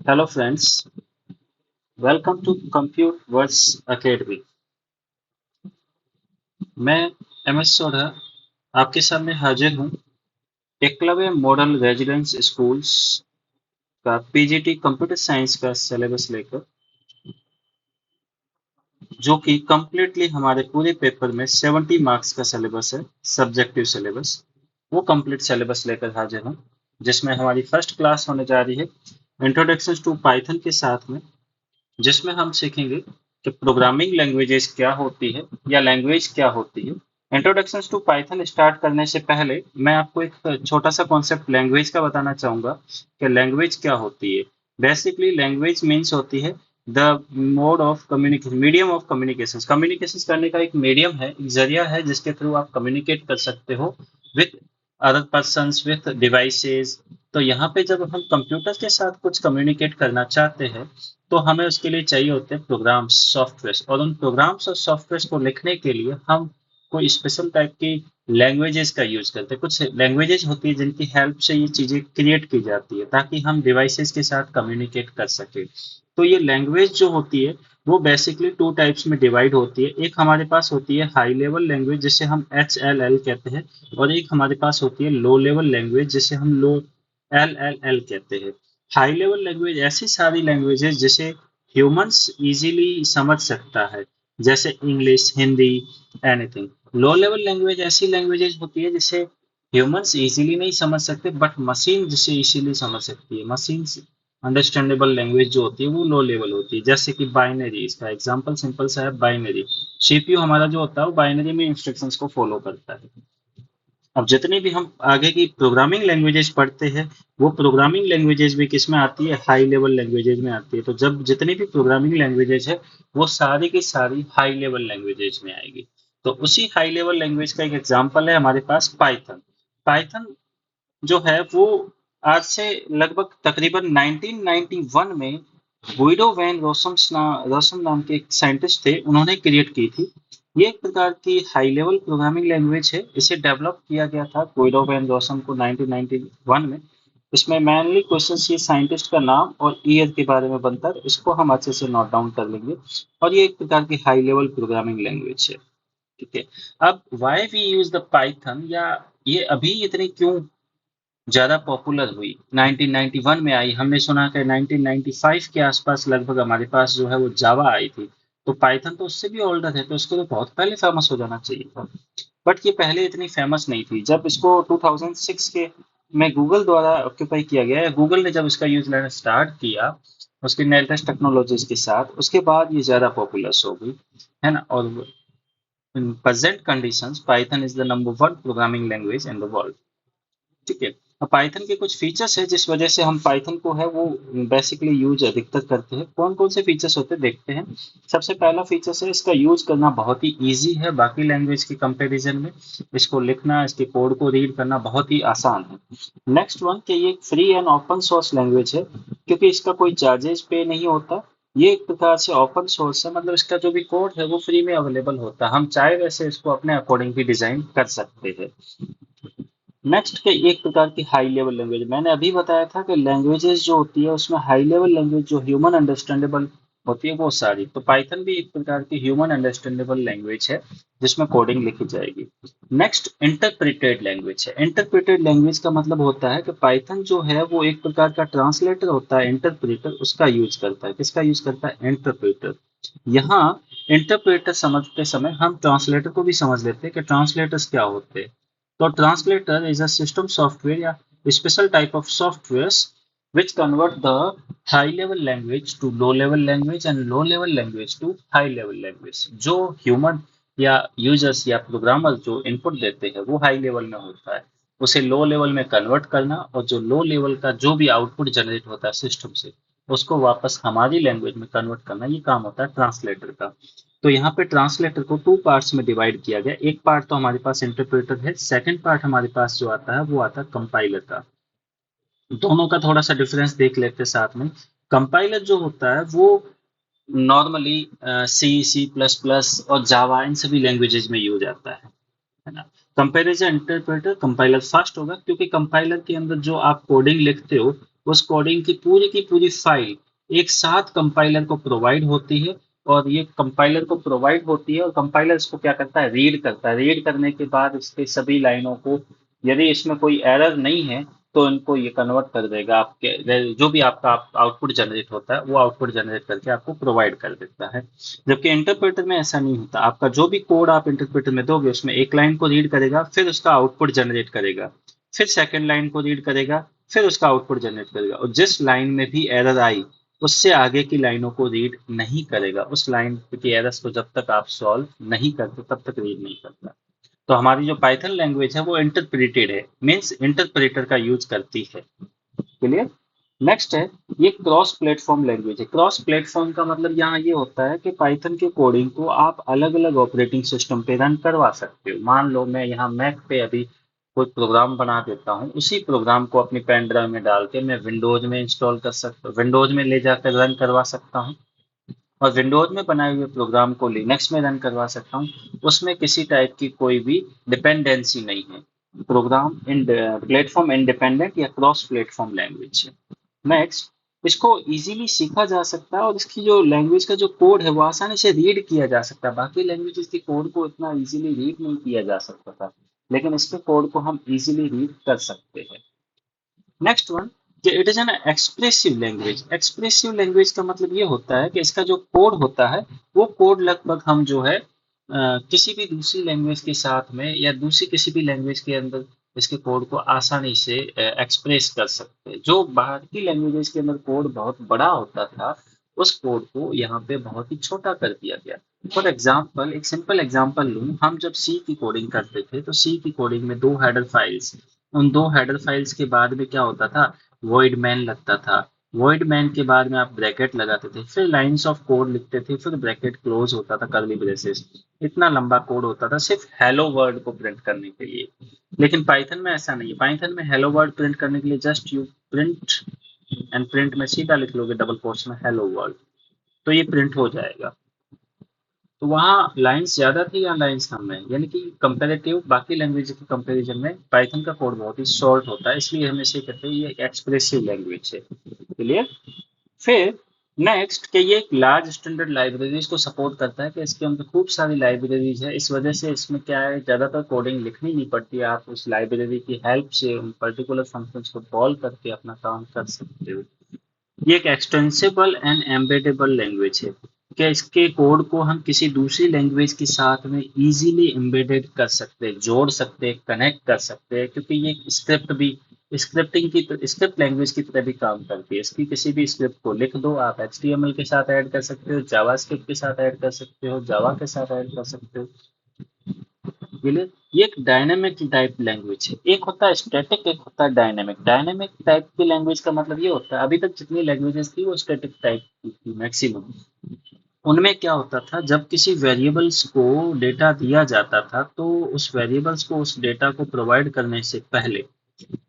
Hello friends, welcome to Compute Words Academy. मैं MS Sodha आपके सामने हाजिर हूँ एकलव्य मॉडल रेजिडेंस स्कूल्स का पीजीटी कंप्यूटर साइंस का सिलेबस लेकर, जो कि कम्प्लीटली हमारे पूरे पेपर में 70 मार्क्स का सिलेबस है, सब्जेक्टिव सिलेबस। वो कंप्लीट सिलेबस लेकर हाजिर हूँ, जिसमें हमारी फर्स्ट क्लास होने जा रही है इंट्रोडक्शन टू पाइथन के साथ में, जिसमें हम सीखेंगे कि प्रोग्रामिंग लैंग्वेजेस क्या होती है या लैंग्वेज क्या होती है। इंट्रोडक्शन टू पाइथन स्टार्ट करने से पहले मैं आपको एक छोटा सा कॉन्सेप्ट लैंग्वेज का बताना चाहूंगा कि लैंग्वेज क्या होती है। बेसिकली लैंग्वेज मीन्स होती है the mode of communication, medium of communication. Communication करने का एक मीडियम है, एक जरिया है जिसके थ्रू आप कम्युनिकेट कर सकते हो with other person, with devices. तो यहाँ पे जब हम कंप्यूटर के साथ कुछ कम्युनिकेट करना चाहते हैं तो हमें उसके लिए चाहिए होते हैं प्रोग्राम्स, सॉफ्टवेयर, और उन प्रोग्राम्स और सॉफ्टवेयर को लिखने के लिए हम कोई स्पेशल टाइप की लैंग्वेजेस का यूज करते हैं। कुछ लैंग्वेजेस होती है जिनकी हेल्प से ये चीजें क्रिएट की जाती है ताकि हम डिवाइसेस के साथ कम्युनिकेट कर सके। तो ये लैंग्वेज जो होती है वो बेसिकली टू टाइप्स में डिवाइड होती है। एक हमारे पास होती है हाई लेवल लैंग्वेज जिसे हम HLL कहते हैं, और एक हमारे पास होती है लो लेवल लैंग्वेज जिसे हम लो LLL कहते हैं। हाई लेवल लैंग्वेज ऐसी सारी लैंग्वेजेस जिसे ह्यूमंस इजीली समझ सकता है, जैसे English, Hindi, anything. Low level language ऐसी लैंग्वेजेस होती है जिसे ह्यूमंस इजीली नहीं समझ सकते बट मशीन जिसे इजीली समझ सकती है। मशीन अंडरस्टैंडेबल लैंग्वेज जो होती है वो लो लेवल होती है, जैसे कि बाइनरी। इसका एग्जांपल सिंपल सा है, बाइनरी। सीपीयू हमारा जो होता है वो बाइनरी में इंस्ट्रक्शंस को फॉलो करता है। अब जितनी भी हम आगे की प्रोग्रामिंग लैंग्वेजेस पढ़ते हैं वो प्रोग्रामिंग लैंग्वेजेस भी किस में आती है, हाई लेवल लैंग्वेजेस में आती है। तो जब जितनी भी प्रोग्रामिंग लैंग्वेजेस है वो सारी की सारी हाई लेवल लैंग्वेजेस में आएगी। तो उसी हाई लेवल लैंग्वेज का एक एग्जांपल है हमारे पास पाइथन। पाइथन जो है वो आज से लगभग तकरीबन 1991 में गुइडो वैन रोसम नाम के एक साइंटिस्ट थे, उन्होंने क्रिएट की थी। ये एक प्रकार की हाई लेवल प्रोग्रामिंग लैंग्वेज है। इसे डेवलप किया गया था गुइडो वैन रोसम को 1991 में। इसमें मेनली क्वेश्चन ये साइंटिस्ट का नाम और ईयर के बारे में बनता है, इसको हम अच्छे से नोट डाउन कर लेंगे। और ये एक प्रकार की हाई लेवल प्रोग्रामिंग लैंग्वेज है। ठीक है। अब why we use the Python, या ये अभी इतनी क्यों ज़्यादा पॉपुलर हुई, 1991 में आई। हमने सुना कि 1995 के आसपास लगभग हमारे पास जो है वो जावा आई थी। तो पाइथन तो उससे भी ओल्डर है, तो इसको तो बहुत पहले फेमस हो जाना चाहिए था। बट ये पहले इतनी फेमस नहीं थी। जब इसको 2006 के में गूगल द्वारा ऑक्यूपाई किया गया, या गूगल ने जब इसका यूज लेना स्टार्ट किया उसकी लेटेस्ट टेक्नोलॉजीज के साथ, उसके बाद ये ज़्यादा पॉपुलर हो गई, है ना। और in present conditions Python is the number one programming language in the world. ठीक है। अब पाइथन के कुछ फीचर्स है जिस वजह से हम पाइथन को है वो बेसिकली यूज अधिकतर करते हैं। कौन कौन से फीचर्स होते हैं देखते हैं। सबसे पहला फीचर्स है इसका यूज करना बहुत ही इजी है बाकी लैंग्वेज के कंपैरिजन में। इसको लिखना, इसके कोड को रीड करना बहुत ही आसान है। नेक्स्ट वन कि ये free and open source language है, क्योंकि इसका कोई चार्जेस पे नहीं होता। ये एक प्रकार से ओपन सोर्स है, मतलब इसका जो भी कोड है वो फ्री में अवेलेबल होता है। हम चाहे वैसे इसको अपने अकॉर्डिंग भी डिजाइन कर सकते हैं। नेक्स्ट के एक प्रकार की हाई लेवल लैंग्वेज, मैंने अभी बताया था कि लैंग्वेजेस जो होती है उसमें हाई लेवल लैंग्वेज जो ह्यूमन अंडरस्टैंडेबल होती है वो सारी। तो पाइथन भी एक प्रकार की ह्यूमन अंडरस्टैंडेबल लैंग्वेज है जिसमें कोडिंग लिखी जाएगी। नेक्स्ट इंटरप्रिटेड लैंग्वेज है। इंटरप्रिटेड लैंग्वेज का मतलब होता है कि पाइथन जो है वो एक प्रकार का ट्रांसलेटर होता है, इंटरप्रेटर उसका यूज करता है। किसका यूज करता है? इंटरप्रेटर। यहाँ इंटरप्रेटर समझते समय हम ट्रांसलेटर को भी समझ लेते हैं कि ट्रांसलेटर्स क्या होते हैं। तो translator is a system software या special type of softwares which convert the high level language to low level language and low level language to high level language। जो human या यूजर्स या प्रोग्रामर जो input देते हैं वो high level में होता है, उसे लो लेवल में कन्वर्ट करना, और जो लो लेवल का जो भी आउटपुट जनरेट होता है सिस्टम से उसको वापस हमारी लैंग्वेज में कन्वर्ट करना, ये काम होता है ट्रांसलेटर का। तो यहाँ पे ट्रांसलेटर को टू पार्ट्स में डिवाइड किया गया। एक पार्ट तो हमारे पास इंटरप्रेटर है, सेकंड पार्ट हमारे पास जो आता है वो आता है कंपाइलर का। दोनों का थोड़ा सा डिफरेंस देख लेते हैं साथ में। कंपाइलर जो होता है वो नॉर्मली सी, C++ और जावा इन सभी लैंग्वेजेस में यूज आता है ना। कंपैरिजन इंटरप्रेटर कंपाइलर फास्ट होगा, क्योंकि कंपाइलर के अंदर जो आप कोडिंग लिखते हो उस कोडिंग की पूरी फाइल एक साथ कंपाइलर को प्रोवाइड होती है, और ये कंपाइलर को प्रोवाइड होती है और कंपाइलर इसको क्या करता है, रीड करता है। रीड करने के बाद इसके सभी लाइनों को, यदि इसमें कोई एरर नहीं है तो इनको ये कन्वर्ट कर देगा, आपके जो भी आपका आउटपुट जनरेट होता है वो आउटपुट जनरेट करके आपको प्रोवाइड कर देता है। जबकि इंटरप्रेटर में ऐसा नहीं होता। आपका जो भी कोड आप इंटरप्रेटर में दोगे उसमें एक लाइन को रीड करेगा, फिर उसका आउटपुट जनरेट करेगा, फिर सेकेंड लाइन को रीड करेगा, फिर उसका आउटपुट जनरेट करेगा, और जिस लाइन में भी एरर आई उससे आगे की लाइनों को रीड नहीं करेगा। उस लाइन की एरर्स को जब तक आप सॉल्व नहीं करते तब तक रीड नहीं करता। तो हमारी जो पाइथन लैंग्वेज है वो इंटरप्रेटेड है, मीन्स इंटरप्रेटर का यूज करती है। क्लियर? नेक्स्ट है, ये क्रॉस प्लेटफॉर्म लैंग्वेज है। क्रॉस प्लेटफॉर्म का मतलब यहाँ ये होता है कि पाइथन के कोडिंग को आप अलग अलग ऑपरेटिंग सिस्टम पे रन करवा सकते हो। मान लो मैं यहाँ मैक पे अभी कोई प्रोग्राम बना देता हूँ, उसी प्रोग्राम को अपनी पेन ड्राइव में डाल के मैं विंडोज में इंस्टॉल कर सकता हूँ, विंडोज में ले जाकर रन करवा सकता हूँ, और विंडोज में बनाए हुए प्रोग्राम को लिनक्स में रन करवा सकता हूँ। उसमें किसी टाइप की कोई भी डिपेंडेंसी नहीं है। प्रोग्राम इन प्लेटफॉर्म इंडिपेंडेंट या क्रॉस प्लेटफॉर्म लैंग्वेज है। नेक्स्ट, इसको इजीली सीखा जा सकता है, और इसकी जो लैंग्वेज का जो कोड है वो आसानी से रीड किया जा सकता है। बाकी लैंग्वेजेस के कोड को इतना इजीली रीड नहीं किया जा सकता था, लेकिन इसके कोड को हम इजीली रीड कर सकते हैं। नेक्स्ट वन, कि it is an expressive language. Expressive language का मतलब ये होता है कि इसका जो कोड होता है वो कोड लगभग हम जो है किसी भी दूसरी लैंग्वेज के साथ में या दूसरी किसी भी लैंग्वेज के अंदर इसके कोड को आसानी से एक्सप्रेस कर सकते हैं। जो बाहर की लैंग्वेजेस के अंदर कोड बहुत बड़ा होता था, उस कोड को यहाँ पे बहुत ही छोटा कर दिया गया। फॉर एग्जाम्पल, एक सिंपल एग्जाम्पल लूँ, हम जब सी की कोडिंग करते थे तो सी की कोडिंग में दो हेडर फाइल्स, उन दो हेडर फाइल्स के बाद में क्या होता था, वॉइड मैन लगता था। वॉइड मैन के बाद में आप ब्रैकेट लगाते थे, फिर लाइंस ऑफ कोड लिखते थे, फिर ब्रैकेट क्लोज होता था, कर्ली ब्रेसेस। इतना लंबा कोड होता था सिर्फ हेलो वर्ड को प्रिंट करने के लिए। लेकिन पाइथन में ऐसा नहीं है। पाइथन में हेलो वर्ड प्रिंट करने के लिए just you print, and print में सीधा लिख लोगे डबल कोट्स में हेलो वर्ल्ड, तो ये प्रिंट हो जाएगा। तो वहाँ लाइंस ज्यादा थी या लाइंस कम है, यानी कि कंपेरेटिव बाकी लैंग्वेज के कंपैरिजन में पाइथन का कोड बहुत ही शॉर्ट होता है, इसलिए हम इसे कहते हैं ये एक एक्सप्रेसिव लैंग्वेज है। क्लियर? फिर नेक्स्ट, कि ये एक लार्ज स्टैंडर्ड लाइब्रेरीज को सपोर्ट करता है, कि इसके अंदर खूब सारी लाइब्रेरीज है। इस वजह से इसमें क्या है, ज्यादातर कोडिंग लिखनी नहीं पड़ती है, आप उस लाइब्रेरी की हेल्प से उन पर्टिकुलर फंक्शंस को कॉल करके अपना काम कर सकते हो। ये एक एक्सटेंसिबल एंड एम्बेडेबल लैंग्वेज है, कि इसके कोड को हम किसी दूसरी लैंग्वेज के साथ में इजीली एम्बेडेड कर सकते हैं, जोड़ सकते हैं, कनेक्ट कर सकते हैं, क्योंकि ये स्क्रिप्ट भी स्क्रिप्टिंग की स्क्रिप्ट लैंग्वेज की तरह भी काम करती है। इसकी किसी भी स्क्रिप्ट को लिख दो, आप HTML के साथ ऐड कर सकते हो, जावास्क्रिप्ट के साथ ऐड कर सकते हो, जावा के साथ ऐड कर सकते हो। ये एक डायनेमिक टाइप लैंग्वेज है। एक होता है स्टैटिक, एक होता है डायनेमिक। डायनेमिक टाइप की लैंग्वेज का मतलब ये होता है, अभी तक जितनी लैंग्वेजेस थी वो स्टैटिक टाइप की थी मैक्सिमम। उनमें क्या होता था, जब किसी वेरिएबल्स को डेटा दिया जाता था तो उस वेरिएबल्स को, उस डेटा को प्रोवाइड करने से पहले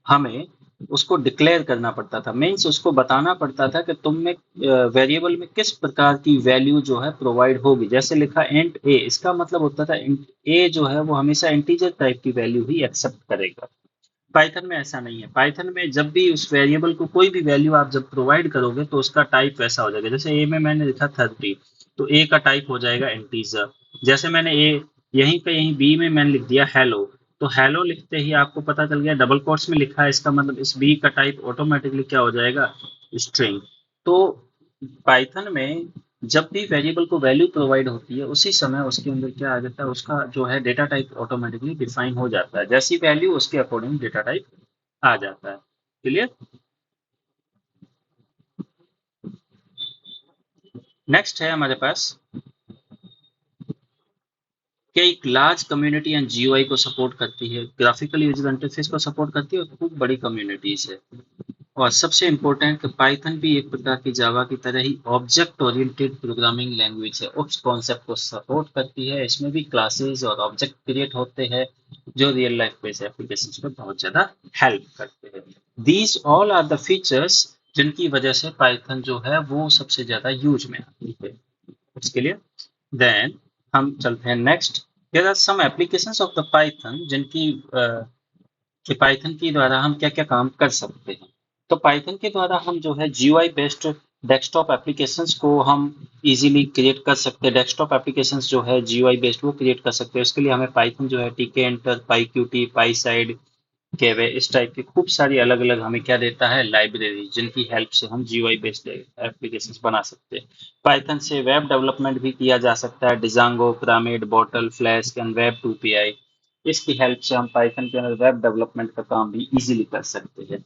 हमें उसको डिक्लेयर करना पड़ता था। मीन्स उसको बताना पड़ता था कि तुम में वेरिएबल में किस प्रकार की वैल्यू जो है प्रोवाइड होगी। जैसे लिखा इंट ए, इसका मतलब होता था इंट ए जो है वो हमेशा इंटीजर टाइप की वैल्यू ही एक्सेप्ट करेगा। पाइथन में ऐसा नहीं है। पाइथन में जब भी उस वेरिएबल को कोई भी वैल्यू आप जब प्रोवाइड करोगे तो उसका टाइप वैसा हो जाएगा। जैसे ए में मैंने लिखा 30, तो ए का टाइप हो जाएगा इंटीजर। जैसे मैंने ए यहीं पे, यहीं बी में मैंने लिख दिया हेलो, तो हेलो लिखते ही आपको पता चल गया डबल कोट्स में लिखा है, इसका मतलब इस बी का टाइप ऑटोमेटिकली क्या हो जाएगा, स्ट्रिंग। तो पाइथन में जब भी वेरिएबल को वैल्यू प्रोवाइड होती है उसी समय उसके अंदर क्या आ जाता है, उसका जो है डेटा टाइप ऑटोमेटिकली डिफाइन हो जाता है। जैसी वैल्यू उसके अकॉर्डिंग डेटा टाइप आ जाता है। क्लियर? नेक्स्ट है हमारे पास कि एक लार्ज कम्युनिटी एंड GUI को सपोर्ट करती है, ग्राफिकल यूजर इंटरफेस को सपोर्ट करती है, और खूब बड़ी कम्युनिटीज है। और सबसे इम्पोर्टेंट कि पाइथन भी एक प्रकार की जावा की तरह ही ऑब्जेक्ट ओरिएंटेड प्रोग्रामिंग लैंग्वेज है। उस कॉन्सेप्ट को सपोर्ट करती है। इसमें भी क्लासेस और ऑब्जेक्ट क्रिएट होते हैं जो रियल लाइफ बेस्ड एप्लीकेशंस में बहुत ज़्यादा हेल्प करते हैं। These all are the features जिनकी वजह से पाइथन जो है वो सबसे ज़्यादा यूज में आती है। उसके लिए देन हम चलते हैं next. There are some applications of the Python जिनकी कि पाइथन के द्वारा हम क्या क्या काम कर सकते हैं। तो पाइथन के द्वारा हम जो है जीयूआई बेस्ड डेस्कटॉप एप्लीकेशंस को हम इजीली क्रिएट कर सकते हैं। डेस्कटॉप एप्लीकेशंस जो है जीयूआई बेस्ड वो क्रिएट कर सकते हैं। उसके लिए हमें पाइथन जो है टीके एंटर, पाईक्यूटी, पाईसाइड, केवे, इस टाइप की खूब सारी अलग अलग हमें क्या देता है, लाइब्रेरी, जिनकी हेल्प से हम जीयूआई बेस्ड एप्लीकेशंस बना सकते हैं। पाइथन से वेब डेवलपमेंट भी किया जा सकता है। Django, Pyramid, Bottle, Flask and web 2 PI, इसकी हेल्प से हम पाइथन के अंदर वेब डेवलपमेंट का काम भी इजीली कर सकते हैं।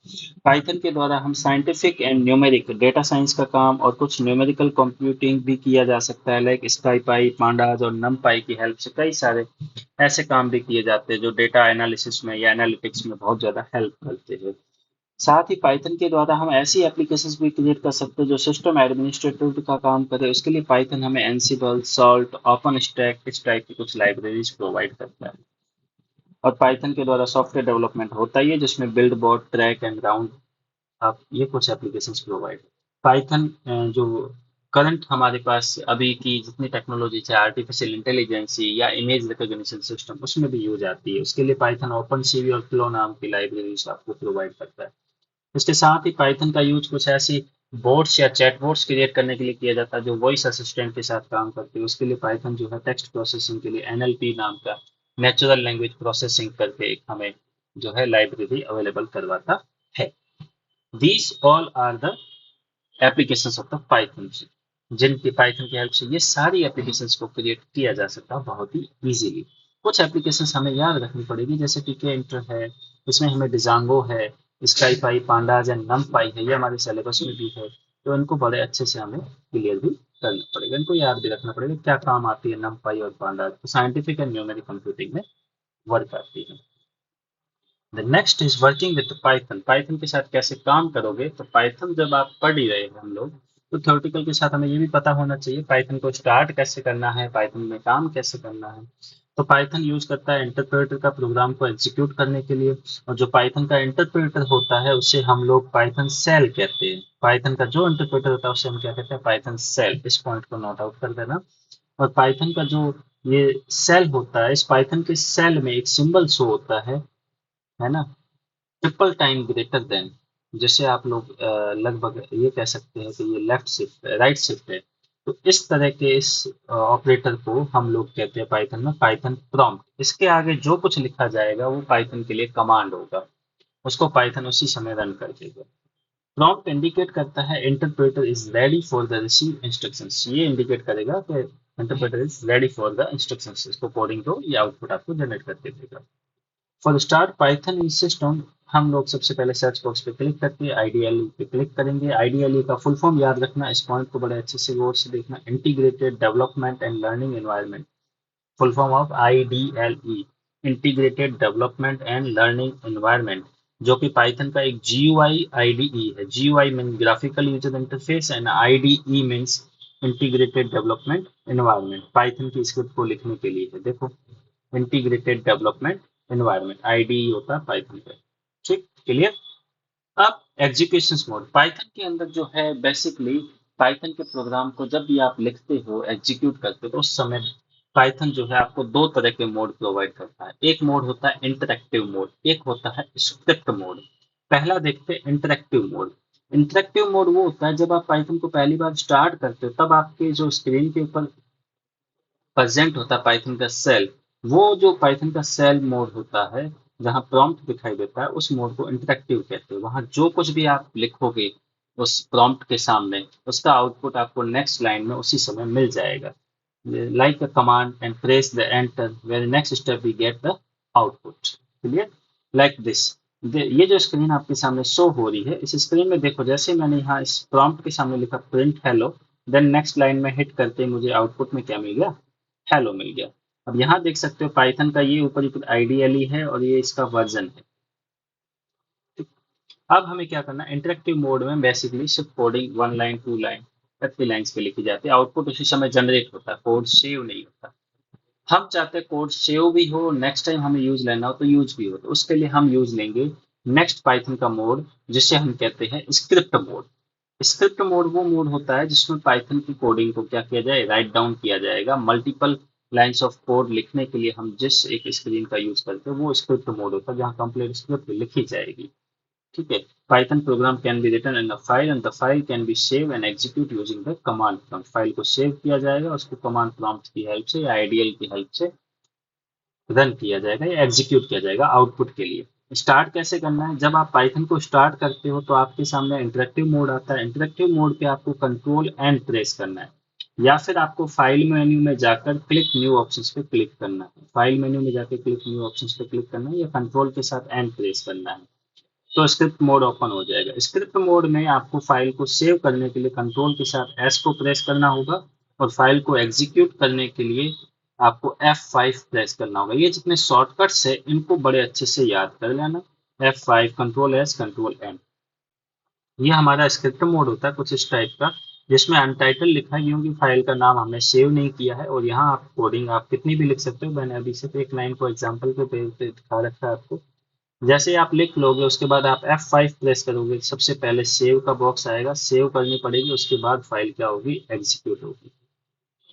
पाइथन के द्वारा हम scientific and numeric data science का काम और कुछ न्यूमेरिकल कंप्यूटिंग भी किया जा सकता है, लाइक स्काईपाई, पांडाज और नमपाई की हेल्प से कई सारे ऐसे काम भी किए जाते हैं जो डेटा एनालिसिस में या एनालिटिक्स में बहुत ज़्यादा हेल्प करते हैं। साथ ही पाइथन के द्वारा हम ऐसी एप्लीकेशंस भी क्रिएट कर सकते हैं जो सिस्टम एडमिनिस्ट्रेटर का काम करे। उसके लिए पाइथन हमें एनसिबल, सॉल्ट, ओपन स्टैक, इस टाइप की कुछ लाइब्रेरीज प्रोवाइड करता है। और पाइथन के द्वारा सॉफ्टवेयर डेवलपमेंट होता ही है, जिसमें build, bot, track and round आप ये कुछ एप्लीकेशंस प्रोवाइड। पाइथन जो करंट हमारे पास अभी की जितनी टेक्नोलॉजी है, आर्टिफिशियल इंटेलिजेंस या इमेज रिकॉग्निशन सिस्टम, उसमें भी यूज आती है। उसके लिए पाइथन ओपन सीवी और फ्लो नाम की लाइब्रेरीज आपको प्रोवाइड करता है। इसके साथ ही पाइथन का यूज कुछ ऐसी बोट्स या चैटबॉट्स क्रिएट करने के लिए किया जाता है जो वॉइस असिस्टेंट के साथ काम करती है। उसके लिए पाइथन जो है टेक्स्ट प्रोसेसिंग के लिए एनएलपी नाम का नेचुरल लैंग्वेज प्रोसेसिंग करके एक हमें जो है लाइब्रेरी अवेलेबल करवाता है। These all are the applications of the Python, जिनकी पाइथन की हेल्प से ये सारी एप्लीकेशंस को क्रिएट किया जा सकता है बहुत ही इजीली। कुछ एप्लीकेशंस हमें याद रखनी पड़ेगी, जैसे टीके इंटर है, इसमें हमें डिजांगो है, स्काईपाई, पांडाज एंड नमपाई है, ये हमारे सिलेबस में भी है। तो इनको बड़े अच्छे से हमें क्लियर भी करना पड़ेगा, इनको याद भी रखना पड़ेगा क्या काम आती है नमपाई और पांडाज। तो साइंटिफिक एंड न्यूमेरिक कंप्यूटिंग में वर्क आती है। The next is working with Python. Python के साथ कैसे काम करोगे, तो पाइथन जब आप पढ़ ही रहे हैं हम लोग, तो थ्योरेटिकल के साथ हमें ये भी पता होना चाहिए पाइथन को स्टार्ट कैसे करना है, पाइथन में काम कैसे करना है। तो पाइथन यूज करता है इंटरप्रेटर का प्रोग्राम को एग्जीक्यूट करने के लिए। और जो पाइथन का इंटरप्रेटर होता है उसे हम लोग पाइथन सेल कहते हैं। पाइथन का जो इंटरप्रेटर होता है उसे हम क्या कहते हैं, पाइथन सेल। इस पॉइंट को नोट आउट कर देना। और पाइथन का जो ये सेल होता है, इस पाइथन के सेल में एक सिंबल शो होता है ना, ट्रिपल टाइम ग्रेटर देन। जैसे आप लोग लगभग ये कह सकते हैं कि ये लेफ्ट शिफ्ट है, राइट शिफ्ट है। तो इस तरह के इस ऑपरेटर को हम लोग कहते हैं पाइथन में पाइथन प्रॉम्प्ट। इसके आगे जो कुछ लिखा जाएगा वो पाइथन के लिए कमांड होगा, उसको पाइथन उसी समय रन कर देगा। प्रॉम्प्ट इंडिकेट करता है interpreter is ready for the receive instructions. ये इंडिकेट करेगा कि interpreter is ready for the instructions, इसको कोडिंग दो, ये आउटपुट आपको जनरेट करके देगा। For start Python insist on, हम लोग सबसे पहले सर्च बॉक्स पे क्लिक करके आईडीएलई पे क्लिक करेंगे। आईडीएलई का फुल फॉर्म याद रखना, इस पॉइंट को बड़े अच्छे से गौर से देखना। Integrated development and learning environment, full form of IDLE, integrated development and learning environment, जो कि पाइथन का एक जीयूआई आईडीई है। GUI mean graphical user interface and IDE means integrated development environment. Python की स्क्रिप्ट को लिखने के लिए है, देखो, इंटीग्रेटेड डेवलपमेंट एनवायरनमेंट, आईडीई होता है पाइथन का। ठीक, क्लियर। अब एग्जीक्यूशन मोड पाइथन के अंदर जो है, बेसिकली पाइथन के प्रोग्राम को जब भी आप लिखते हो, एग्जीक्यूट करते हो, तो उस समय पाइथन जो है आपको दो तरह के मोड प्रोवाइड करता है। एक मोड होता है इंटरैक्टिव मोड, एक होता है स्क्रिप्ट मोड। पहला देखते हैं इंटरैक्टिव मोड। इंटरैक्टिव मोड वो होता है जब आप पाइथन को पहली बार स्टार्ट करते हो, तब आपके जो स्क्रीन के ऊपर प्रेजेंट होता है पाइथन का सेल, वो जो पाइथन का सेल मोड होता है जहां प्रॉम्प्ट दिखाई देता है, उस मोड को इंटरैक्टिव कहते हैं। वहां जो कुछ भी आप लिखोगे उस प्रॉम्प्ट के सामने, उसका आउटपुट आपको नेक्स्ट लाइन में उसी समय मिल जाएगा। Like a command and press the enter very next step we get the output. Clear, like this. ये जो स्क्रीन आपके सामने शो हो रही है, इस स्क्रीन में देखो, जैसे मैंने यहाँ इस प्रॉम्प्ट के सामने लिखा print hello, then next line में हिट करते मुझे आउटपुट में क्या मिल गया, हेलो मिल गया। अब यहाँ देख सकते हो पाइथन का ये ऊपर आईडीएलई है और ये इसका वर्जन है। ठीक? अब हमें क्या करना है, इंटरेक्टिव मोड में बेसिकली सिर्फ कोडिंग 1 लाइन 2 लाइन या 3 लाइन्स पे लिखी जाती है, आउटपुट उसी समय जनरेट होता है, कोड सेव नहीं होता। हम चाहते हैं कोड सेव भी हो, नेक्स्ट टाइम हमें यूज लेना हो तो यूज भी हो, तो उसके लिए हम यूज लेंगे नेक्स्ट पाइथन का मोड, जिसे हम कहते हैं स्क्रिप्ट मोड। स्क्रिप्ट मोड वो मोड होता है जिसमें पाइथन की कोडिंग को क्या किया जाए, राइट डाउन किया जाएगा। मल्टीपल लाइंस ऑफ कोड लिखने के लिए हम जिस एक स्क्रीन का यूज करते हैं वो स्क्रिप्ट मोड होता है, जहां कंप्लीट स्क्रिप्ट लिखी जाएगी। ठीक है, Python program can be written in a file and the file can be saved and execute using the command prompt. File को सेव किया जाएगा, उसको कमांड प्रॉम्प्ट की हेल्प से या आईडीएल की हेल्प से रन किया जाएगा या एग्जीक्यूट किया जाएगा आउटपुट के लिए। स्टार्ट कैसे करना है? जब आप पाइथन को स्टार्ट करते हो तो आपके सामने इंटरेक्टिव मोड आता है। इंटरेक्टिव मोड पे आपको कंट्रोल एंड प्रेस करना है या फिर आपको फाइल मेन्यू में जाकर क्लिक न्यू ऑप्शंस पे क्लिक करना है। फाइल मेन्यू में जाकर क्लिक न्यू ऑप्शंस पे क्लिक करना है या कंट्रोल के साथ एंड प्रेस करना है, तो स्क्रिप्ट मोड ओपन हो जाएगा। स्क्रिप्ट मोड में आपको फाइल को सेव करने के लिए कंट्रोल के साथ एस को प्रेस करना होगा और फाइल को एग्जीक्यूट करने के लिए आपको F5 प्रेस करना होगा। ये जितने शॉर्टकट्स है इनको बड़े अच्छे से याद कर लेना। F5, control S, control N. ये हमारा स्क्रिप्ट मोड होता है कुछ इस टाइप का, जिसमें अनटाइटल लिखा है क्योंकि फाइल का नाम हमने सेव नहीं किया है। और यहाँ आप कोडिंग आप कितनी भी लिख सकते हो, मैंने अभी सिर्फ एक लाइन को एग्जाम्पल के पेज पे दिखा रखा है आपको। जैसे आप लिख लोगे उसके बाद आप F5 प्रेस करोगे, सबसे पहले सेव का बॉक्स आएगा, सेव करनी पड़ेगी, उसके बाद फाइल क्या होगी, एग्जीक्यूट होगी।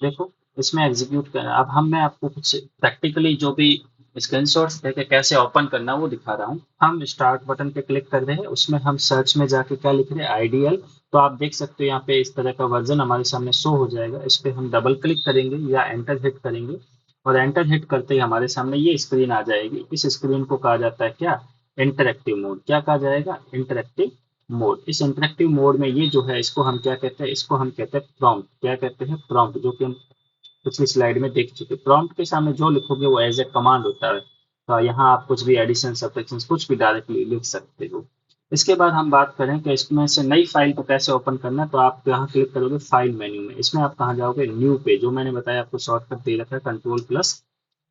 देखो इसमें एग्जीक्यूट करना। अब मैं आपको कुछ प्रैक्टिकली जो भी स्क्रीनशॉट्स देके कैसे ओपन करना वो दिखा रहा हूँ। हम स्टार्ट बटन पे क्लिक कर रहे हैं, उसमें हम सर्च में जाके क्या लिख रहे हैं, आईडीएल। तो आप देख सकते हो यहाँ पे इस तरह का वर्जन हमारे सामने शो हो जाएगा। इस पे हम डबल क्लिक करेंगे या एंटर हिट करेंगे और एंटर हिट करते ही हमारे सामने ये स्क्रीन आ जाएगी। इस स्क्रीन को कहा जाता है क्या, इंटरेक्टिव मोड। क्या कहा जाएगा, इंटरेक्टिव मोड। इस इंटरेक्टिव मोड में ये जो है इसको हम क्या कहते हैं, इसको हम कहते हैं प्रॉम्प्ट। क्या कहते हैं, प्रॉम्प्ट, जो कि हम पिछली स्लाइड में देख चुके। प्रॉम्प्ट के सामने जो लिखोगे वो एज ए कमांड होता है। तो यहाँ आप कुछ भी एडिशन, सब्ट्रैक्शन, कुछ भी डायरेक्टली लिख सकते हो। इसके बाद हम बात करें कि इसमें से नई फाइल को कैसे ओपन करना है, तो आप यहाँ क्लिक करोगे फाइल मेन्यू में। इसमें आप कहाँ जाओगे, न्यू पे, जो मैंने बताया आपको शॉर्टकट दे रखा है कंट्रोल प्लस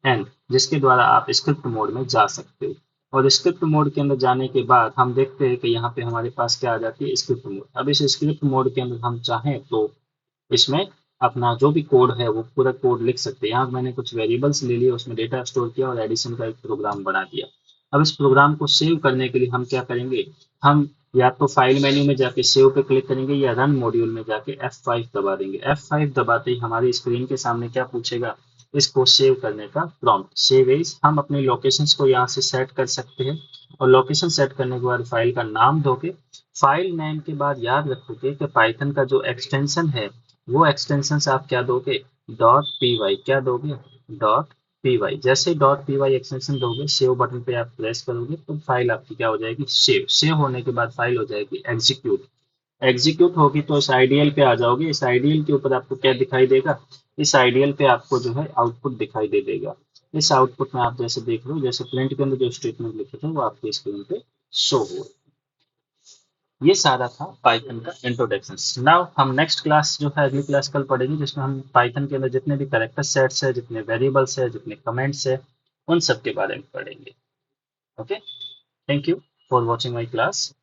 एन, जिसके द्वारा आप स्क्रिप्ट मोड में जा सकते हो। और स्क्रिप्ट मोड के अंदर जाने के बाद हम देखते हैं कि यहाँ पे हमारे पास क्या आ जाती है, स्क्रिप्ट मोड। अब इस स्क्रिप्ट मोड के अंदर हम चाहें तो इसमें अपना जो भी कोड है वो पूरा कोड लिख सकते हैं। यहाँ मैंने कुछ वेरिएबल्स ले लिए, उसमें डेटा स्टोर किया और एडिशन का एक प्रोग्राम बना दिया। अब इस प्रोग्राम को सेव करने के लिए हम क्या करेंगे, हम या तो फाइल मेन्यू में जाके सेव पे क्लिक करेंगे या रन मॉड्यूल में जाके F5 दबा देंगे। F5 दबाते ही हमारी स्क्रीन के सामने क्या पूछेगा, इसको सेव करने का प्रॉम्प्ट। सेव एज, हम अपनी लोकेशंस को यहाँ से सेट कर सकते हैं और लोकेशन सेट करने के बाद फाइल का नाम दोगे। फाइल नेम के बाद याद रखोगे कि पाइथन का जो एक्सटेंशन है वो एक्सटेंशन आप क्या दोगे, डॉट पी वाई। क्या दोगे, डॉट पी वाई। जैसे डॉट पी वाई एक्सटेंशन दोगे, सेव बटन पे आप प्रेस करोगे तो फाइल आपकी क्या हो जाएगी, सेव। सेव होने के बाद फाइल हो जाएगी एग्जीक्यूट। एग्जीक्यूट होगी तो इस आईडीएल पे आ जाओगे। इस आईडीएल के ऊपर आपको क्या दिखाई देगा, इस आईडीएल पे आपको जो है आउटपुट दिखाई दे देगा। इस आउटपुट में आप जैसे देख रहे हो, जैसे प्रिंट के अंदर जो स्टेटमेंट लिखे थे वो आपके स्क्रीन पे शो हो। ये सारा था पाइथन का इंट्रोडक्शन। नाउ हम नेक्स्ट क्लास जो है अगली क्लास कल पढ़ेंगे, जिसमें हम पाइथन के अंदर जितने भी कैरेक्टर सेट्स है, जितने वेरिएबल्स है, जितने कमेंट्स है, उन सब के बारे में पढ़ेंगे। Okay, thank you for watching my class.